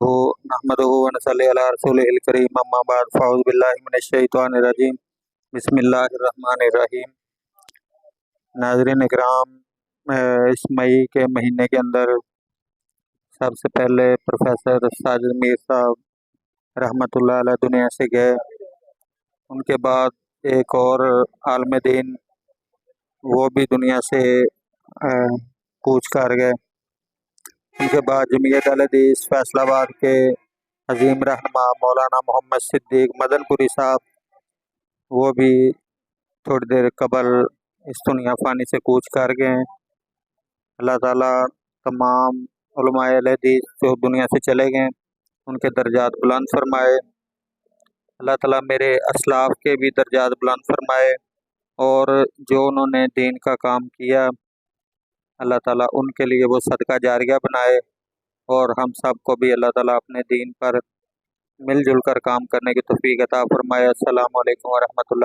नहमदुहु व नसल्ली अला रसूलिहिल करीम अम्मा बाद फ़अऊज़ु बिल्लाहि मिनश शैतानिर रजीम बिस्मिल्लाहिर रहमानिर रहीम। नाज़रीन इकराम, इस मई के महीने के अंदर सबसे पहले प्रोफेसर साजिद मीर साहब रहमतुल्लाह अलैह दुनिया से गए। उनके बाद एक और आलम दीन वो भी दुनिया से कूच कर गए। उनके बाद जमीयत अहले हदीस फैसलाबाद के अजीम रहनुमा मौलाना मोहम्मद सिद्दीक मदनपुरी साहब वो भी थोड़ी देर कबल इस दुनिया फ़ानी से कूच कर गए हैं। अल्लाह ताला तमाम उलमाए अहले हदीस जो दुनिया से चले गए उनके दर्जात बुलंद फरमाए। अल्लाह ताला मेरे असलाफ के भी दर्जात बुलंद फरमाए और जो उन्होंने दीन का काम किया अल्लाह ताला उनके लिए वो सदका जारिया बनाए और हम सब को भी अल्लाह ताला अपने दीन पर मिलजुल कर काम करने की तौफीक अता फरमाए। अस्सलामु अलैकुम व रहमतुल्लाह।